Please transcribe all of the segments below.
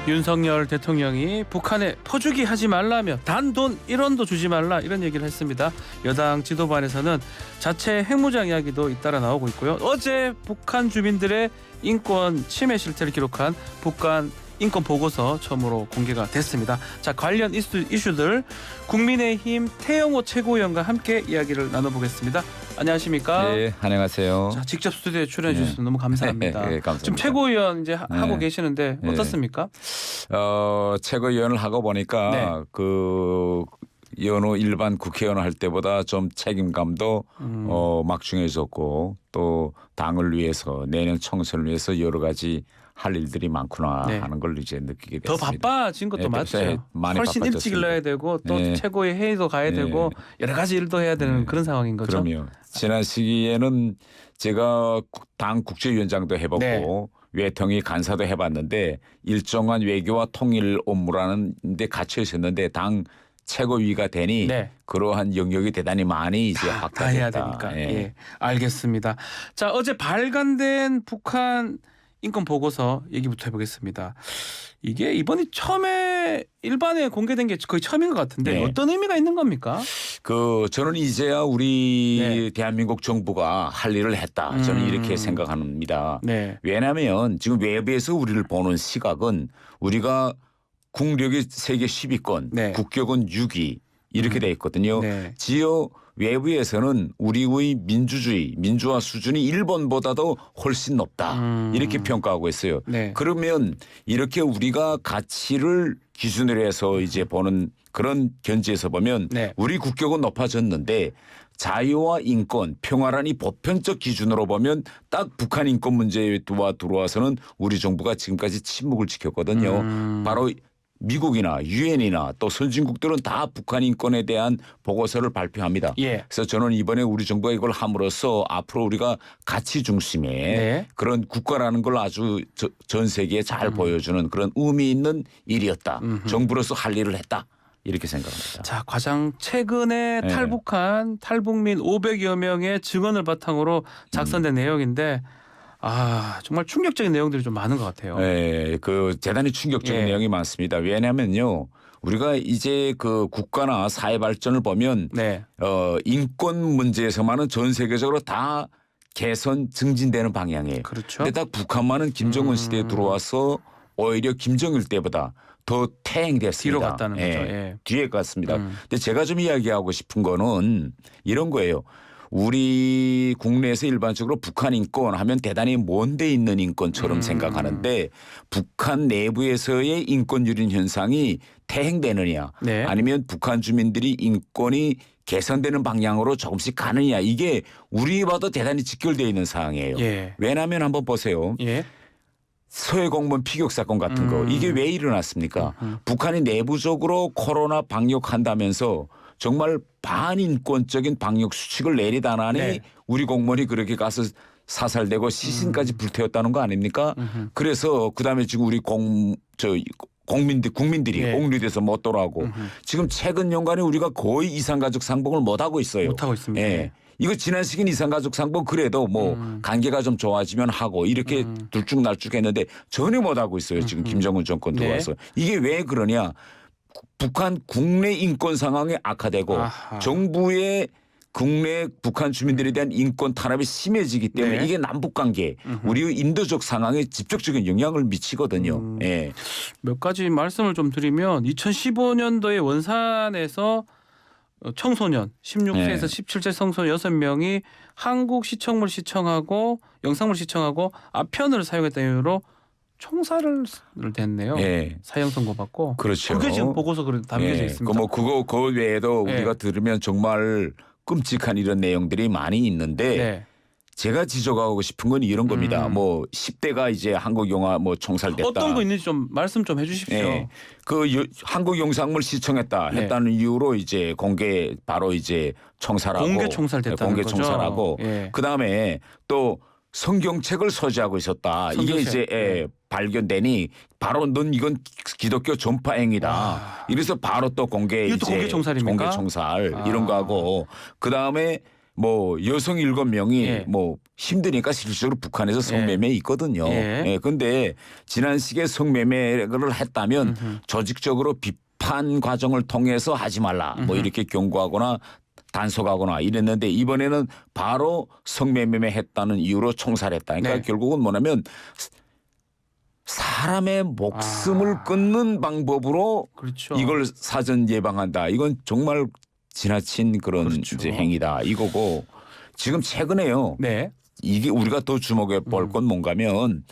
윤석열 대통령이 북한에 퍼주기 하지 말라며 단돈 1원도 주지 말라 이런 얘기를 했습니다. 여당 지도부안에서는 자체 핵무장 이야기도 잇따라 나오고 있고요. 어제 북한 주민들의 인권 침해 실태를 기록한 북한 인권 보고서 처음으로 공개가 됐습니다. 자, 관련 이슈들 국민의힘 태영호 최고위원과 함께 이야기를 나눠보겠습니다. 안녕하십니까? 네, 안녕하세요. 자, 직접 스튜디오에 출연해 주셔서 너무 감사합니다. 네, 감사합니다. 지금 최고위원 이제 하고 계시는데 어떻습니까? 최고위원을 하고 보니까 그 여느 일반 국회의원 할 때보다 좀 책임감도 막중해졌고 또 당을 위해서 내년 총선을 위해서 여러 가지 할 일들이 많구나 하는 걸 이제 느끼게 됐습니다. 더 바빠진 것도 맞죠. 많이 훨씬 바빠졌습니다. 일찍 일러야 되고 또 최고위 회의도 가야 되고 여러 가지 일도 해야 되는 그런 상황인 거죠. 그럼요. 지난 시기에는 제가 당 국제위원장도 해봤고 외통위 간사도 해봤는데 일정한 외교와 통일 업무라는 데 갇혀 있었는데 당 최고위가 되니 그러한 영역이 대단히 많이 이제 다 확대됐다. 해야 되니까. 예, 알겠습니다. 자, 어제 발간된 북한 인권 보고서 얘기부터 해보겠습니다. 이게 이번이 처음에 일반에 공개된 게 거의 처음인 것 같은데 어떤 의미가 있는 겁니까? 저는 이제야 우리 대한민국 정부가 할 일을 했다. 저는 이렇게 생각합니다. 왜냐하면 지금 외부에서 우리를 보는 시각은 우리가 국력이 세계 10위권, 국격은 6위 이렇게 돼 있거든요. 지요 외부에서는 우리의 민주화 수준이 일본보다도 훨씬 높다. 이렇게 평가하고 있어요. 그러면 이렇게 우리가 가치를 기준으로 해서 이제 보는 그런 견지에서 보면 우리 국격은 높아졌는데 자유와 인권, 평화라는 이 보편적 기준으로 보면 딱 북한 인권 문제와 들어와서는 우리 정부가 지금까지 침묵을 지켰거든요. 바로 미국이나 유엔이나 또 선진국들은 다 북한 인권에 대한 보고서를 발표합니다. 그래서 저는 이번에 우리 정부가 이걸 함으로써 앞으로 우리가 가치 중심의 그런 국가라는 걸 아주 전 세계에 잘 보여주는 그런 의미 있는 일이었다. 정부로서 할 일을 했다. 이렇게 생각합니다. 자, 가장 최근에 탈북한 탈북민 500여 명의 증언을 바탕으로 작성된 내용인데 정말 충격적인 내용들이 좀 많은 것 같아요. 대단히 충격적인 내용이 많습니다. 왜냐하면요, 우리가 이제 그 국가나 사회 발전을 보면 인권 문제에서만은 전 세계적으로 다 개선 증진되는 방향이에요. 그렇죠. 근데 딱 북한만은 김정은 시대에 들어와서 오히려 김정일 때보다 더 퇴행됐습니다. 뒤로 갔다는 거죠. 뒤에 갔습니다. 근데 제가 좀 이야기하고 싶은 거는 이런 거예요. 우리 국내에서 일반적으로 북한 인권 하면 대단히 먼데 있는 인권처럼 생각하는데 북한 내부에서의 인권 유린 현상이 퇴행되느냐 아니면 북한 주민들이 인권이 개선되는 방향으로 조금씩 가느냐 이게 우리 봐도 대단히 직결되어 있는 상황이에요. 왜냐하면 한번 보세요. 서해 공무원 피격 사건 같은 거 이게 왜 일어났습니까? 북한이 내부적으로 코로나 방역한다면서 정말 반인권적인 방역 수칙을 내리다 나니 우리 공무원이 그렇게 가서 사살되고 시신까지 불태웠다는 거 아닙니까? 그래서 그다음에 지금 우리 국민들이 옥류돼서 못 돌아오고 지금 최근 연간에 우리가 거의 이산가족 상봉을 못 하고 있어요. 못 하고 있습니다. 이거 지난 시기는 이산가족 상봉 그래도 뭐 관계가 좀 좋아지면 하고 이렇게 들쭉날쭉했는데 전혀 못 하고 있어요. 지금 김정은 정권 들어와서 이게 왜 그러냐? 북한 국내 인권 상황이 악화되고 정부의 국내 북한 주민들에 대한 인권 탄압이 심해지기 때문에 이게 남북관계 우리의 인도적 상황에 직접적인 영향을 미치거든요. 몇 가지 말씀을 좀 드리면 2015년도에 원산에서 청소년 16세에서 17세 청소년 6명이 한국 시청물 시청하고 영상물 시청하고 아편을 사용했다는 이유로 총살을 됐네요. 사형 선고받고. 그렇죠. 그게 지금 보고서 담겨져 있습니다. 그거 외에도 우리가 들으면 정말 끔찍한 이런 내용들이 많이 있는데 제가 지적하고 싶은 건 이런 겁니다. 뭐 10대가 이제 한국 영화 뭐 총살됐다. 어떤 거 있는지 좀 말씀 좀 해주십시오. 한국 영상물 시청했다 했다는 이유로 이제 바로 이제 총살하고 공개 총살됐다는 공개 거죠. 총살하고 그 다음에 또 성경책을 소지하고 있었다. 이게 이제 발견되니 바로 넌 이건 기독교 전파 행위다. 이래서 바로 또 공개 이것도 공개 총살입니까? 공개 총살 이런 거 하고 그 다음에 뭐 여성 7명이 예. 뭐 힘드니까 실질적으로 북한에서 성매매 있거든요. 예. 예. 근데 지난 시기에 성매매를 했다면 조직적으로 비판 과정을 통해서 하지 말라. 뭐 이렇게 경고하거나 단속하거나 이랬는데 이번에는 바로 성매매 했다는 이유로 총살했다. 그러니까 네. 결국은 뭐냐면 사람의 목숨을 끊는 방법으로 그렇죠. 이걸 사전 예방한다. 이건 정말 지나친 그런 그렇죠. 이제 행위다 이거고 지금 최근에요. 네. 이게 우리가 더 주목해 볼 건 뭔가면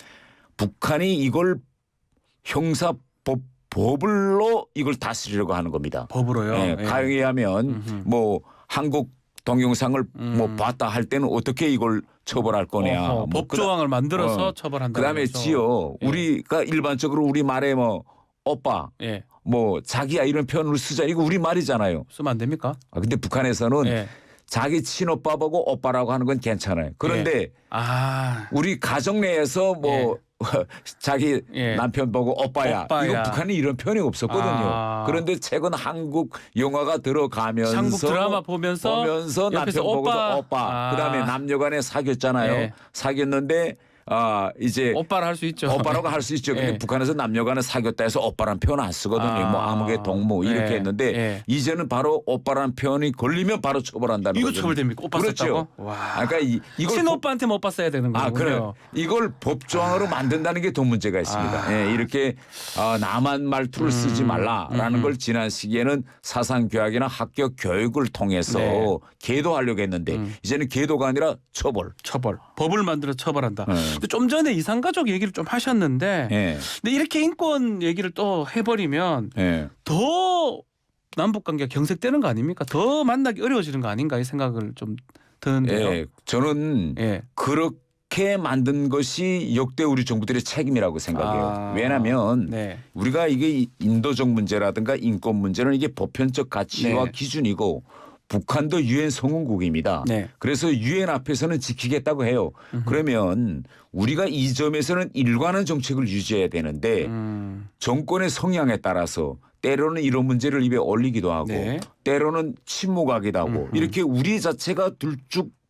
북한이 이걸 형사법으로 이걸 다스리려고 하는 겁니다. 법으로요. 예, 예. 가령에 하면 뭐 한국 동영상을 뭐 봤다 할 때는 어떻게 이걸 처벌할 거냐. 어허, 법 조항을 만들어서 처벌한다. 그다음에 지요. 예. 우리가 일반적으로 우리 말에 뭐 오빠 예. 뭐 자기야 이런 표현을 쓰자. 이거 우리 말이잖아요. 쓰면 안 됩니까? 근데 북한에서는 예. 자기 친오빠 보고 오빠라고 하는 건 괜찮아요. 그런데 예. 아. 우리 가정 내에서 뭐 자기 예. 남편 보고 오빠야. 오빠야. 이거 북한에 이런 표현이 없었거든요. 아. 그런데 최근 한국 영화가 들어가면서 한국 드라마 보면서 남편 옆에서 보고서 오빠. 아. 그다음에 남녀간에 사귀었잖아요. 예. 사귀었는데 이제 오빠를 할 수 있죠. 오빠라고 할 수 있죠. 근데 예. 북한에서 남녀간에 사귀었다 해서 오빠란 표현 안 쓰거든요. 아. 뭐 아무개 동무 이렇게 예. 했는데 예. 이제는 바로 오빠란 표현이 걸리면 바로 처벌한다는 이거 거죠. 처벌됩니까? 오빠 그렇죠. 썼다고? 와. 그러니까 이걸 친오빠한테 오빠 써야 되는 거군요. 그래. 이걸 법조항으로 만든다는 게 더 문제가 있습니다. 예, 이렇게 남한 말투를 쓰지 말라라는 걸 지난 시기에는 사상 교육이나 학교 교육을 통해서 네. 계도하려고 했는데 이제는 계도가 아니라 처벌. 법을 만들어 처벌한다. 근데 좀 전에 이산가족 얘기를 좀 하셨는데 예. 근데 이렇게 인권 얘기를 또 해버리면 예. 더 남북 관계가 경색되는 거 아닙니까? 더 만나기 어려워지는 거 아닌가 이 생각을 좀 드는데요. 예. 저는 예. 그렇게 만든 것이 역대 우리 정부들의 책임이라고 생각해요. 왜냐하면 네. 우리가 이게 인도적 문제라든가 인권 문제는 이게 보편적 가치와 네. 기준이고 북한도 유엔 성원국입니다. 네. 그래서 유엔 앞에서는 지키겠다고 해요. 그러면 우리가 이 점에서는 일관한 정책을 유지해야 되는데 정권의 성향에 따라서 때로는 이런 문제를 입에 올리기도 하고 네. 때로는 침묵하기도 하고 이렇게 우리 자체가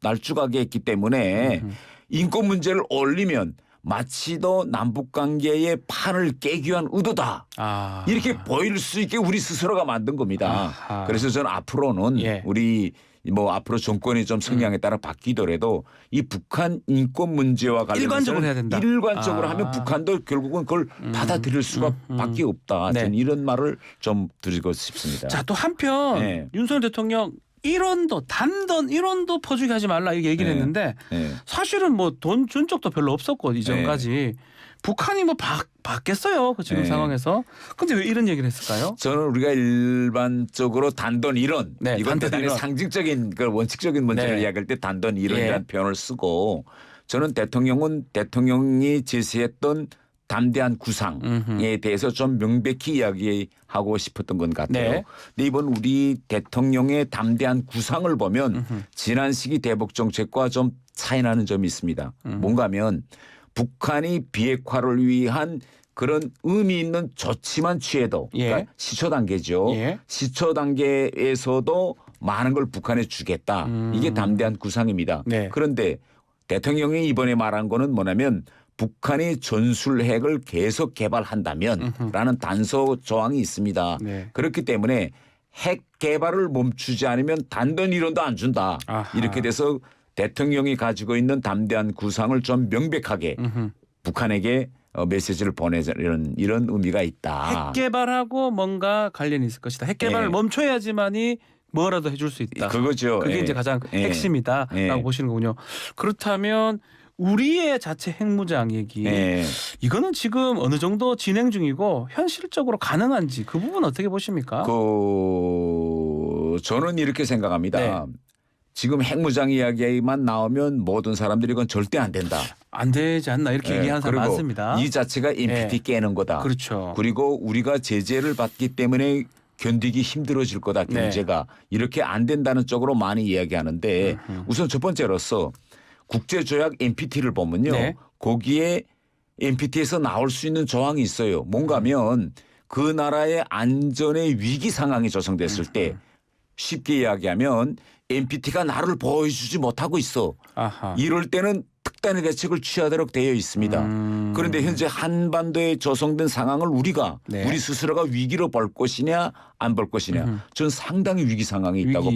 날쭉하게 했기 때문에 인권 문제를 올리면 마치 더 남북관계의 판을 깨기 위한 의도다. 이렇게 보일 수 있게 우리 스스로가 만든 겁니다. 아하. 그래서 저는 앞으로는 예. 우리 뭐 앞으로 정권이 좀 성향에 따라 바뀌더라도 이 북한 인권 문제와 관련해서 일관적으로 해야 된다. 일관적으로 하면 북한도 결국은 그걸 받아들일 수가 밖에 없다. 네. 저는 이런 말을 좀 드리고 싶습니다. 자, 또 한편 네. 윤석열 대통령 단돈 1원도 퍼주기 하지 말라 이렇게 얘기를 네. 했는데 네. 사실은 뭐 돈 준 적도 별로 없었고 이전까지 북한이 뭐 받겠어요 그 지금 네. 상황에서. 근데 왜 이런 얘기를 했을까요? 저는 우리가 일반적으로 단돈 1원 네, 이건 단돈 대단히 1원. 상징적인 그 원칙적인 문제를 네. 이야기할 때 단돈 1원이라는 예. 표현을 쓰고 저는 대통령이 제시했던 담대한 구상에 대해서 좀 명백히 이야기하고 싶었던 것 같아요. 네. 근데 이번 우리 대통령의 담대한 구상을 보면 지난 시기 대북 정책과 좀 차이 나는 점이 있습니다. 뭔가 하면 북한이 비핵화를 위한 그런 의미 있는 조치만 취해도 예. 그러니까 시초 단계죠. 예. 시초 단계에서도 많은 걸 북한에 주겠다. 이게 담대한 구상입니다. 네. 그런데 대통령이 이번에 말한 거는 뭐냐면 북한이 전술핵을 계속 개발한다면 라는 단서 조항이 있습니다. 네. 그렇기 때문에 핵 개발을 멈추지 않으면 단돈 1원도 안 준다. 아하. 이렇게 돼서 대통령이 가지고 있는 담대한 구상을 좀 명백하게 북한에게 메시지를 보내자는 이런 의미가 있다. 핵 개발하고 뭔가 관련이 있을 것이다. 핵 개발을 예. 멈춰야지만이 뭐라도 해줄 수 있다. 그거죠. 그게 예. 이제 가장 예. 핵심이다라고 예. 보시는 거군요. 그렇다면 우리의 자체 핵무장 얘기 예. 이거는 지금 어느 정도 진행 중이고 현실적으로 가능한지 그 부분 어떻게 보십니까? 저는 이렇게 생각합니다. 네. 지금 핵무장 이야기만 나오면 모든 사람들이 이건 절대 안 된다. 안 되지 않나 이렇게 예, 얘기하는 사람 그리고 많습니다. 이 자체가 NPT 예. 깨는 거다. 그렇죠. 그리고 우리가 제재를 받기 때문에 견디기 힘들어질 거다. 네. 경제가. 이렇게 안 된다는 쪽으로 많이 이야기하는데 우선 첫 번째로서 국제조약 NPT를 보면요. 네. 거기에 NPT에서 나올 수 있는 조항이 있어요. 뭔가 하면 그 나라의 안전의 위기 상황이 조성됐을 때 쉽게 이야기하면 NPT가 나를 보호해주지 못하고 있어. 아하. 이럴 때는 특단의 대책을 취하도록 되어 있습니다. 그런데 현재 한반도에 조성된 상황을 우리가 네. 우리 스스로가 위기로 볼 것이냐 안 볼 것이냐. 저는 상당히 위기 상황이 있다고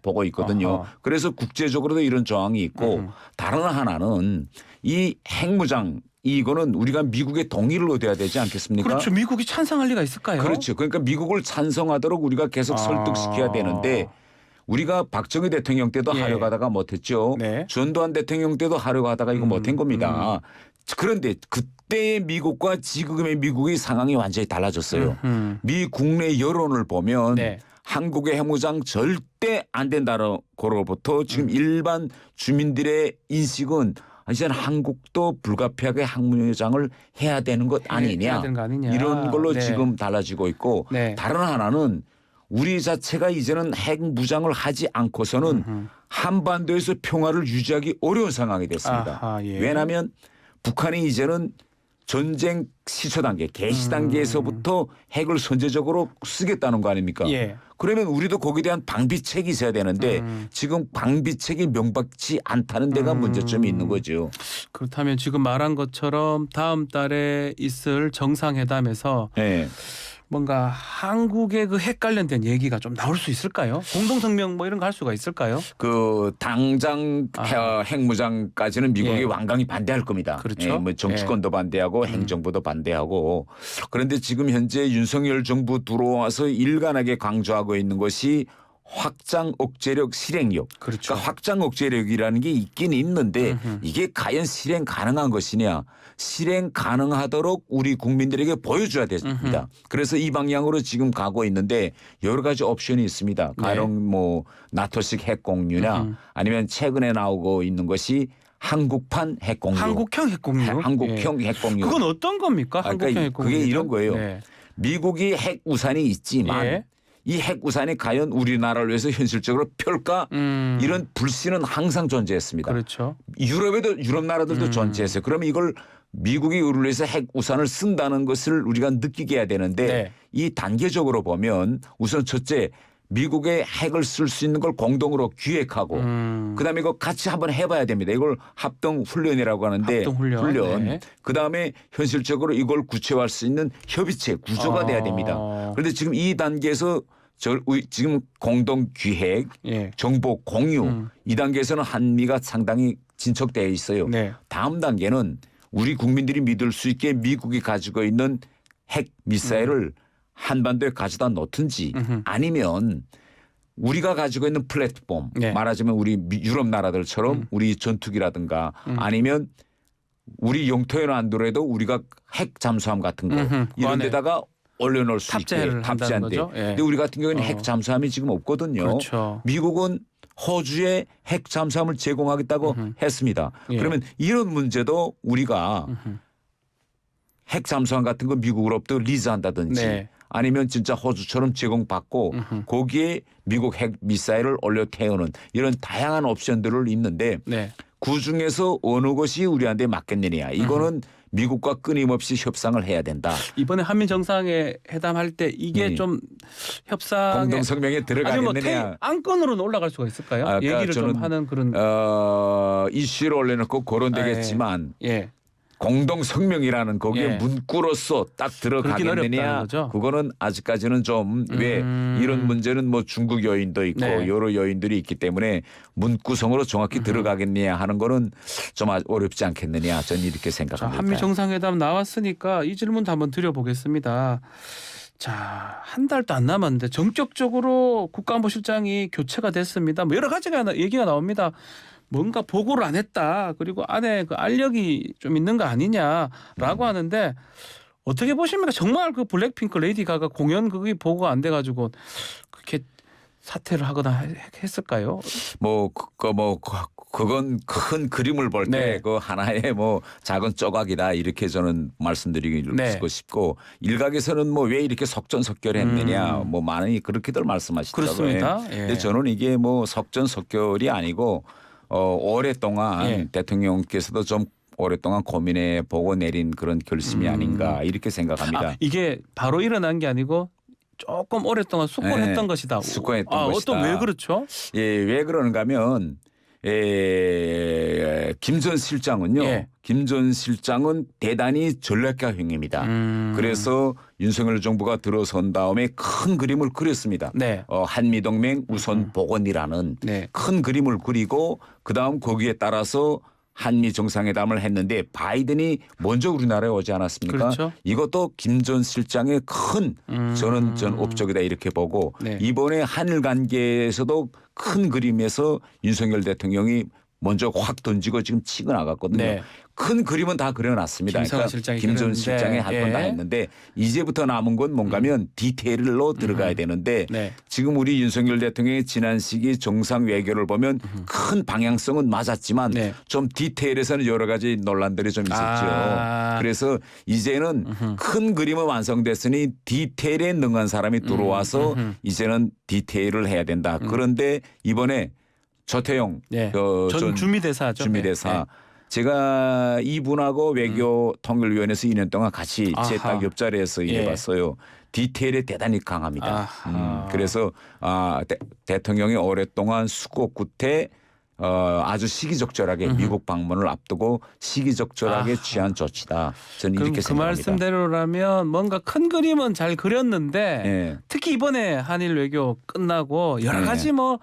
보고 있거든요. 어허. 그래서 국제적으로도 이런 조항이 있고 다른 하나는 이 핵무장 이거는 우리가 미국의 동의를 얻어야 되지 않겠습니까? 그렇죠. 미국이 찬성할 리가 있을까요? 그렇죠. 그러니까 미국을 찬성하도록 우리가 계속 설득시켜야 되는데 우리가 박정희 대통령 때도 예. 하려고 하다가 못했죠. 네. 전두환 대통령 때도 하려고 하다가 이거 못한 겁니다. 그런데 그때의 미국과 지금의 미국의 상황이 완전히 달라졌어요. 미 국내 여론을 보면 네. 한국의 핵무장 절대 안 된다고로부터 지금 일반 주민들의 인식은 이제 한국도 불가피하게 핵무장을 해야 되는 것 아니냐. 해야 되는 거 아니냐. 이런 걸로 네. 지금 달라지고 있고 네. 다른 하나는 우리 자체가 이제는 핵무장을 하지 않고서는 한반도에서 평화를 유지하기 어려운 상황이 됐습니다. 아하, 예. 왜냐하면 북한이 이제는 전쟁 시초 단계, 개시 단계에서부터 핵을 선제적으로 쓰겠다는 거 아닙니까? 예. 그러면 우리도 거기에 대한 방비책이 있어야 되는데 지금 방비책이 명백치 않다는 데가 문제점이 있는 거죠. 그렇다면 지금 말한 것처럼 다음 달에 있을 정상회담에서 네. 뭔가 한국의 그 핵 관련된 얘기가 좀 나올 수 있을까요? 공동성명 뭐 이런 거 할 수가 있을까요? 그 당장 핵무장까지는 미국이 예. 완강히 반대할 겁니다. 그렇죠. 예, 뭐 정치권도 반대하고 행정부도 반대하고 그런데 지금 현재 윤석열 정부 들어와서 일관하게 강조하고 있는 것이 확장 억제력 실행력. 그렇죠. 그러니까 확장 억제력이라는 게 있긴 있는데 이게 과연 실행 가능한 것이냐. 실행 가능하도록 우리 국민들에게 보여줘야 됩니다. 그래서 이 방향으로 지금 가고 있는데 여러 가지 옵션이 있습니다. 가령 뭐 나토식 핵공유나 아니면 최근에 나오고 있는 것이 한국판 핵공유. 한국형 핵공유. 한국형 핵공유. 그건 어떤 겁니까? 한국형 그러니까 핵공유. 그게 이런 거예요. 네. 미국이 핵 우산이 있지만 예. 이 핵 우산이 과연 우리나라를 위해서 현실적으로 펼까 이런 불신은 항상 존재했습니다. 그렇죠. 유럽 나라들도 존재했어요. 그러면 이걸 미국이 우리를 위해서 핵 우산을 쓴다는 것을 우리가 느끼게 해야 되는데 네. 이 단계적으로 보면 우선 첫째 미국의 핵을 쓸 수 있는 걸 공동으로 기획하고 그다음에 이거 같이 한번 해봐야 됩니다. 이걸 합동 훈련이라고 하는데 합동훈련. 네. 그다음에 현실적으로 이걸 구체화할 수 있는 협의체 구조가 돼야 됩니다. 그런데 지금 이 단계에서 지금 공동 기획, 예. 정보 공유 이 단계에서는 한미가 상당히 진척되어 있어요. 네. 다음 단계는 우리 국민들이 믿을 수 있게 미국이 가지고 있는 핵 미사일을 한반도에 가져다 놓든지 아니면 우리가 가지고 있는 플랫폼 네. 말하자면 우리 유럽 나라들처럼 우리 전투기라든가 아니면 우리 영토에는 안 들어도 우리가 핵 잠수함 같은 거 이런 데다가 올려놓을 수 있게 탑재한대. 거죠? 예. 근데 우리 같은 경우에는 핵 잠수함이 지금 없거든요. 그렇죠. 미국은 호주에 핵 잠수함을 제공하겠다고 했습니다. 예. 그러면 이런 문제도 우리가 핵 잠수함 같은 거 미국으로부터 리즈한다든지 네. 아니면 진짜 호주처럼 제공받고 거기에 미국 핵 미사일을 올려 태우는 이런 다양한 옵션들을 있는데 네. 그중에서 어느 것이 우리한테 맞겠느냐. 이거는 미국과 끊임없이 협상을 해야 된다. 이번에 한미 정상회담 할 때 이게 좀 협상에 공동성명에 들어가겠느냐. 안건으로는 올라갈 수가 있을까요? 얘기를 좀 하는 그런 이슈를 올려놓고 거론되겠지만 예. 공동성명이라는 거기에 예. 문구로서 딱 들어가겠느냐. 그거는 아직까지는 좀 왜 이런 문제는 뭐 중국 요인도 있고 네. 여러 요인들이 있기 때문에 문구성으로 정확히 들어가겠느냐 하는 거는 좀 어렵지 않겠느냐. 저는 이렇게 생각합니다. 한미 정상회담 나왔으니까 이 질문도 한번 드려보겠습니다. 자, 한 달도 안 남았는데 정격적으로 국가안보실장이 교체가 됐습니다. 뭐 여러 가지가 얘기가 나옵니다. 뭔가 보고를 안 했다. 그리고 안에 그 알력이 좀 있는 거 아니냐라고 하는데 어떻게 보십니까? 정말 그 블랙핑크 레이디 가가 공연 그게 보고가 안 돼가지고 그렇게 사퇴를 하거나 했을까요? 그건 큰 그림을 볼 때 그 하나의 뭐 작은 조각이다 이렇게 저는 말씀드리고 싶고 일각에서는 뭐 왜 이렇게 속전속결했느냐 뭐 많이 그렇게들 말씀하시더라고요. 그렇습니다. 예. 근데 저는 이게 뭐 속전속결이 아니고 오랫동안 대통령께서도 좀 오랫동안 고민해 보고 내린 그런 결심이 아닌가 이렇게 생각합니다. 이게 바로 일어난 게 아니고 조금 오랫동안 숙고했던 것이다. 숙고했던 것이다. 어떤 왜 그렇죠? 예, 왜 그러는가 하면 김 전 실장은요. 김 전 실장은 대단히 전략가형입니다. 그래서 윤석열 정부가 들어선 다음에 큰 그림을 그렸습니다. 네. 한미동맹 우선 복원이라는 큰 그림을 그리고 그다음 거기에 따라서 한미 정상회담을 했는데 바이든이 먼저 우리나라에 오지 않았습니까? 그렇죠. 이것도 김 전 실장의 큰 저는 업적이다 이렇게 보고 이번에 한일 관계에서도 큰 그림에서 윤석열 대통령이 먼저 확 던지고 지금 치고 나갔거든요. 큰 그림은 다 그려놨습니다. 김 전 실장이 할 건 다 했는데 이제부터 남은 건 뭔가면 디테일로 들어가야 되는데 지금 우리 윤석열 대통령의 지난 시기 정상 외교를 보면 큰 방향성은 맞았지만 좀 디테일에서는 여러 가지 논란들이 좀 있었죠. 그래서 이제는 큰 그림은 완성됐으니 디테일에 능한 사람이 들어와서 이제는 디테일을 해야 된다. 그런데 이번에 조태용 전 주미대사죠. 주미대사. 제가 이분하고 외교통일위원회에서 2년 동안 같이 제 딱 옆자리에서 일해봤어요. 디테일에 대단히 강합니다. 그래서 대통령이 오랫동안 수고 끝에 아주 시기적절하게 미국 방문을 앞두고 시기적절하게 취한 조치다. 저는 이렇게 생각합니다. 그 말씀대로라면 뭔가 큰 그림은 잘 그렸는데 특히 이번에 한일 외교 끝나고 여러 가지 뭐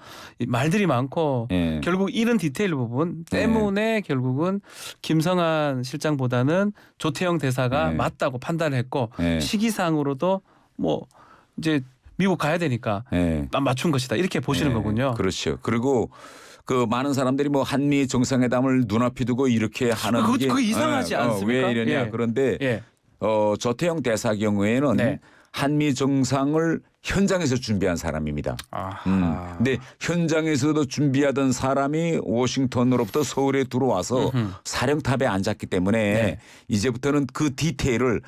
말들이 많고 결국 이런 디테일 부분 때문에 결국은 김성한 실장보다는 조태영 대사가 맞다고 판단했고 시기상으로도 뭐 이제 미국 가야 되니까 맞춘 것이다 이렇게 보시는 거군요. 그렇죠. 그리고 그 많은 사람들이 뭐 한미 정상회담을 눈앞에 두고 이렇게 하는 게 그거 이상하지 않습니까? 왜 이러냐. 그런데 조태영 대사 경우에는 한미 정상을 현장에서 준비한 사람입니다. 근데 현장에서도 준비하던 사람이 워싱턴으로부터 서울에 들어와서 사령탑에 앉았기 때문에 이제부터는 그 디테일을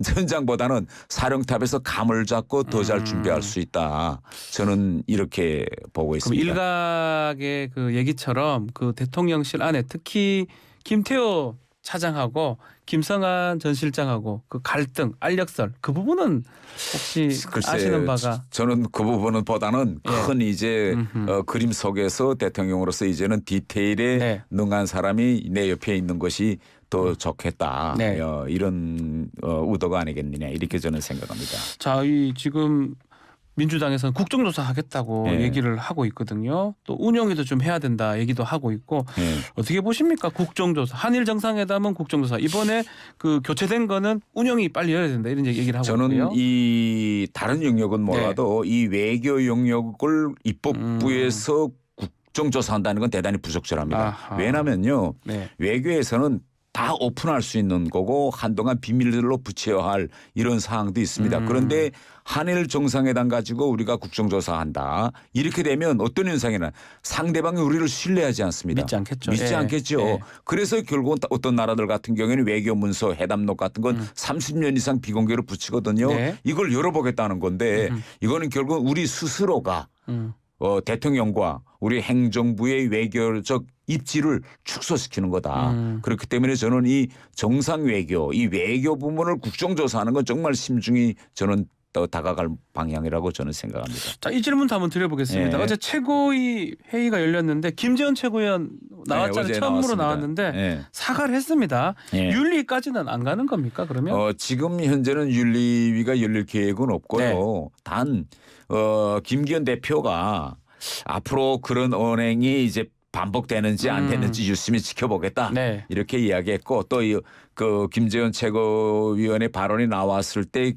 현장보다는 사령탑에서 감을 잡고 더 잘 준비할 수 있다. 저는 이렇게 보고 있습니다. 그럼 일각의 그 얘기처럼 그 대통령실 안에 특히 김태호 차장하고 김성한 전 실장하고 그 갈등, 알력설 그 부분은 혹시 아시는 바가? 저는 그 부분은 보다는 큰 이제 그림 속에서 대통령으로서 이제는 디테일에 능한 사람이 내 옆에 있는 것이 더 좋겠다. 이런 의도가 아니겠느냐 이렇게 저는 생각합니다. 자, 이 지금 민주당에서는 국정조사 하겠다고 얘기를 하고 있거든요. 또 운영에도 좀 해야 된다 얘기도 하고 있고 어떻게 보십니까? 국정조사. 한일 정상회담은 국정조사. 이번에 그 교체된 거는 운영이 빨리 열어야 된다 이런 얘기를 하고 있고요. 저는 이 다른 영역은 몰라도 이 외교 영역을 입법부에서 국정조사한다는 건 대단히 부적절합니다. 왜냐하면요. 외교에서는 다 오픈할 수 있는 거고 한동안 비밀로 붙여야 할 이런 사항도 있습니다. 그런데 한일 정상회담 가지고 우리가 국정조사한다. 이렇게 되면 어떤 현상이나 상대방이 우리를 신뢰하지 않습니다. 믿지 않겠죠. 믿지 않겠죠. 그래서 결국은 어떤 나라들 같은 경우에는 외교문서 회담록 같은 건 30년 이상 비공개로 붙이거든요. 이걸 열어보겠다는 건데 이거는 결국 우리 스스로가 대통령과 우리 행정부의 외교적 입지를 축소시키는 거다. 그렇기 때문에 저는 이 정상 외교, 이 외교 부분을 국정조사하는 건 정말 심중히 저는 더 다가갈 방향이라고 저는 생각합니다. 자, 이 질문도 한번 드려보겠습니다. 어제 최고위 회의가 열렸는데 김재원 최고위원 나왔잖아요. 처음으로 나왔는데 사과를 했습니다. 윤리까지는 안 가는 겁니까 그러면? 지금 현재는 윤리위가 열릴 계획은 없고요. 단 김기현 대표가 앞으로 그런 언행이 이제 반복되는지 안 되는지 유심히 지켜보겠다. 이렇게 이야기했고 또 그 김재원 최고위원의 발언이 나왔을 때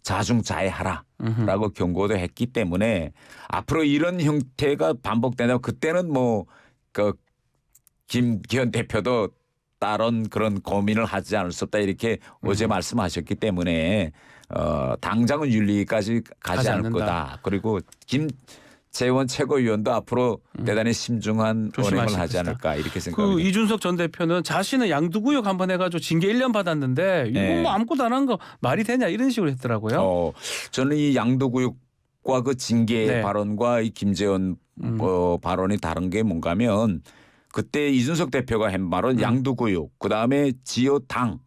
자중자애하라라고 경고도 했기 때문에 앞으로 이런 형태가 반복된다면 그때는 뭐 그 김기현 대표도 다른 그런 고민을 하지 않을 수 없다 이렇게 어제 말씀하셨기 때문에 당장은 윤리까지 가지 않을 거다. 그리고 김재원 최고위원도 앞으로 대단히 심중한 언행을 하지 않을까 이렇게 생각합니다. 그 이준석 전 대표는 자신은 양두구역 한번 해가지고 징계 1년 받았는데 이거 뭐 아무것도 안 한 거 말이 되냐 이런 식으로 했더라고요. 저는 이 양두구역과 그 징계 발언과 이 김재원 발언이 다른 게 뭔가 하면 그때 이준석 대표가 한 말은 양두구역 그다음에 지어당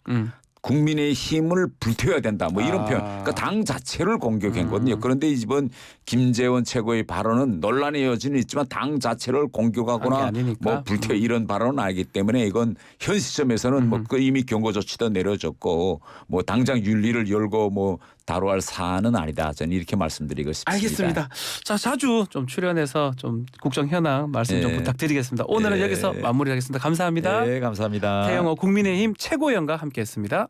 국민의 힘을 불태워야 된다. 뭐 이런 표현. 그러니까 당 자체를 공격한 거거든요. 그런데 이번 김재원 최고의 발언은 논란의 여지는 있지만 당 자체를 공격하거나 뭐 불태워 이런 발언은 아니기 때문에 이건 현 시점에서는 뭐 이미 경고 조치도 내려졌고 뭐 당장 윤리를 열고 뭐 다뤄할 사안은 아니다. 저는 이렇게 말씀드리고 싶습니다. 알겠습니다. 자, 자주 좀 출연해서 좀 국정 현황 말씀 좀 부탁드리겠습니다. 오늘은 여기서 마무리하겠습니다. 감사합니다. 네, 감사합니다. 태영호 국민의힘 최고위원과 함께했습니다.